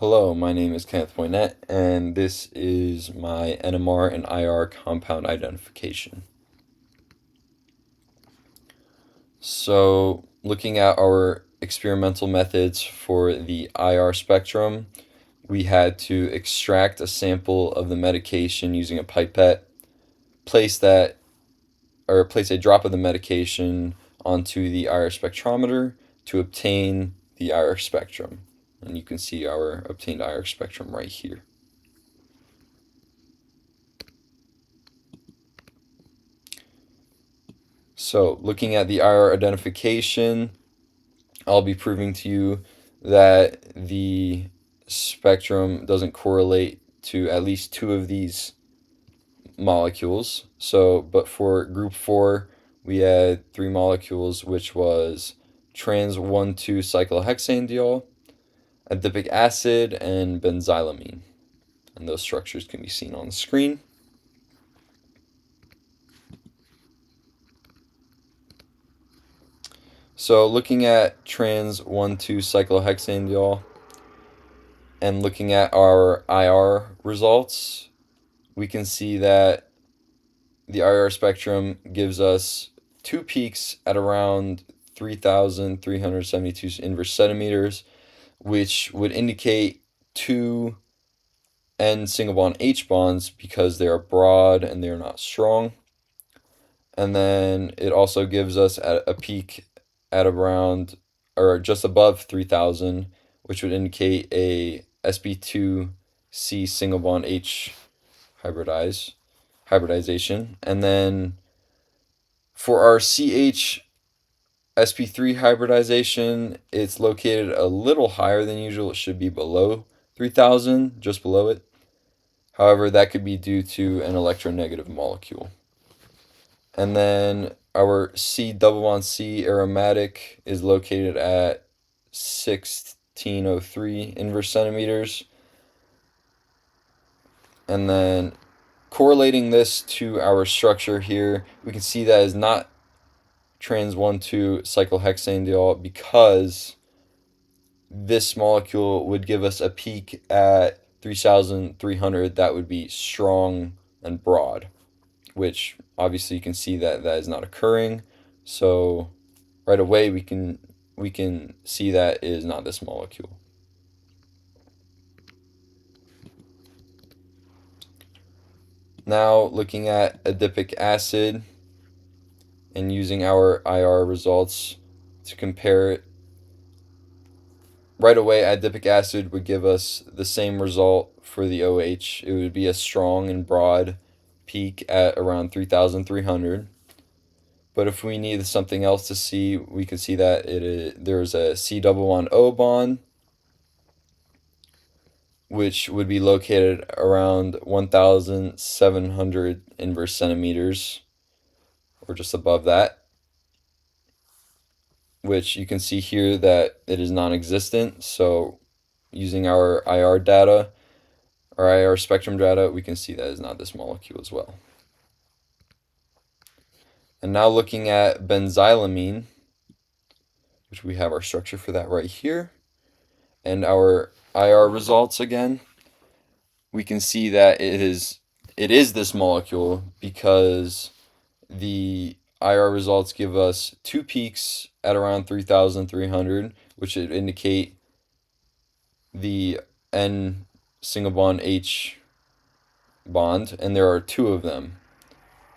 Hello, my name is Kenneth Boynette, and this is my NMR and IR compound identification. So, looking at our experimental methods for the IR spectrum, we had to extract a sample of the medication using a pipette, place that, or place a drop of the medication onto the IR spectrometer to obtain the IR spectrum. And you can see our obtained IR spectrum right here. So, looking at the IR identification, I'll be proving to you that the spectrum doesn't correlate to at least two of these molecules. So, but for group 4, we had three molecules, which was trans 1,2 cyclohexanediol, adipic acid, and benzylamine. And those structures can be seen on the screen. So, looking at trans 1,2 cyclohexanediol, and looking at our IR results, we can see that the IR spectrum gives us two peaks at around 3,372 inverse centimeters, which would indicate two N single bond H bonds because they are broad and they are not strong. And then it also gives us a peak at around or just above 3,000, which would indicate a sp2c single bond H hybridization. And then for our CH sp3 hybridization, it's located a little higher than usual. It should be below 3,000, just below it. However, that could be due to an electronegative molecule. And then our C double bond C aromatic is located at 1603 inverse centimeters. And then correlating this to our structure here, we can see that is not trans 1,2 cyclohexanediol because this molecule would give us a peak at 3,300 that would be strong and broad, which obviously you can see that that is not occurring. So right away we can see that it is not this molecule. Now looking at adipic acid and using our IR results to compare it, right away adipic acid would give us the same result for the OH. It would be a strong and broad peak at around 3,300. But if we need something else to see, we can see that there's a C double bond O bond, which would be located around 1,700 inverse centimeters, or just above that, which you can see here that it is non-existent. So using our IR data, our IR spectrum data, we can see that is not this molecule as well. And now looking at benzylamine, which we have our structure for that right here, and our IR results again, we can see that it is this molecule because the IR results give us two peaks at around 3,300, which would indicate the N single bond H bond, and there are two of them,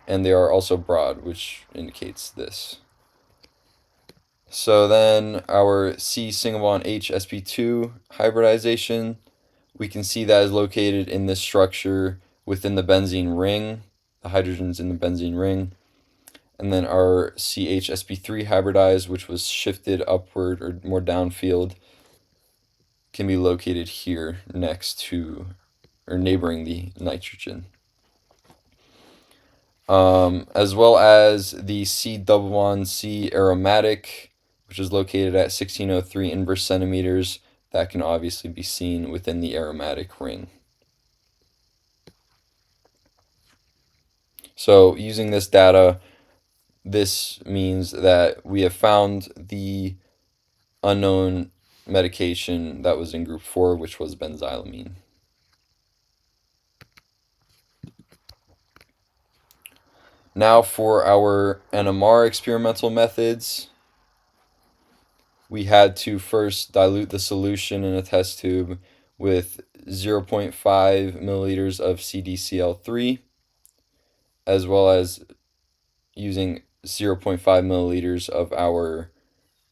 and they are also broad, which indicates this. So then our C single bond H sp2 hybridization, we can see that is located in this structure within the benzene ring, the hydrogens in the benzene ring. And then our CH-sp3 hybridized, which was shifted upward or more downfield, can be located here next to or neighboring the nitrogen. As well as the C double bond C aromatic, which is located at 1603 inverse centimeters. That can obviously be seen within the aromatic ring. So using this data, this means that we have found the unknown medication that was in group 4, which was benzylamine. Now for our NMR experimental methods, we had to first dilute the solution in a test tube with 0.5 milliliters of CDCl3, as well as using 0.5 milliliters of our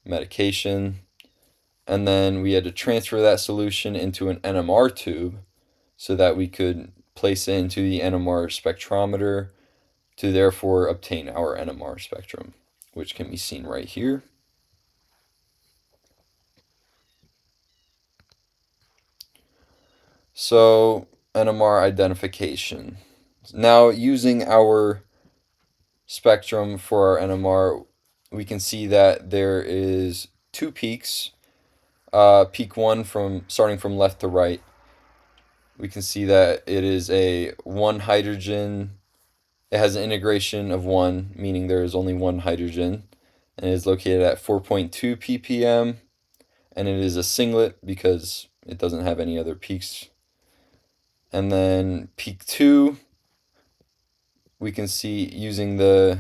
medication. And then we had to transfer that solution into an NMR tube so that we could place it into the NMR spectrometer to therefore obtain our NMR spectrum, which can be seen right here. So, NMR identification. Now, using our spectrum for our NMR, we can see that there is two peaks. Peak 1 from starting from left to right. We can see that it is a one hydrogen. It has an integration of 1, meaning there is only one hydrogen, and it is located at 4.2 ppm, and it is a singlet because it doesn't have any other peaks. And then peak 2, we can see using the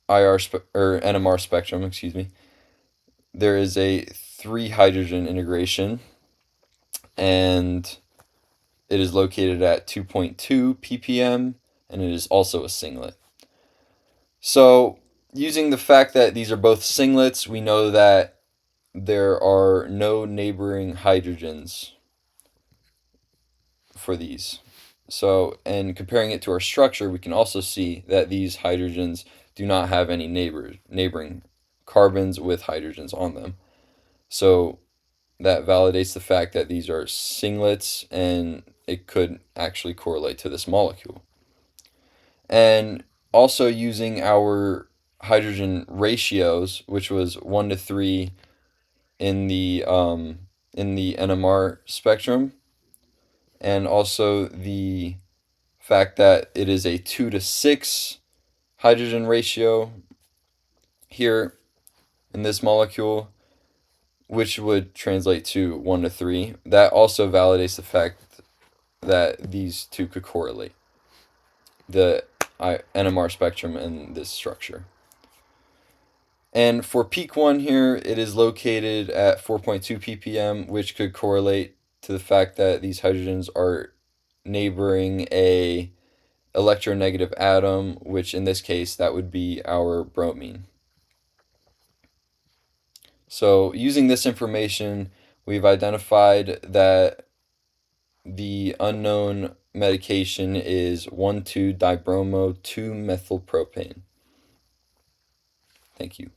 or NMR spectrum, there is a 3 hydrogen integration, and it is located at 2.2 ppm, and it is also a singlet. So, using the fact that these are both singlets, we know that there are no neighboring hydrogens for these. So, and comparing it to our structure, we can also see that these hydrogens do not have any neighboring carbons with hydrogens on them. So, that validates the fact that these are singlets and it could actually correlate to this molecule. And also using our hydrogen ratios, which was 1 to 3 in the NMR spectrum, and also the fact that it is a 2 to 6 hydrogen ratio here in this molecule, which would translate to 1 to 3. That also validates the fact that these two could correlate, the NMR spectrum and this structure. And for peak 1 here, it is located at 4.2 ppm, which could correlate to the fact that these hydrogens are neighboring a electronegative atom, which in this case, that would be our bromine. So using this information, we've identified that the unknown medication is 1,2-dibromo 2-methylpropane. Thank you.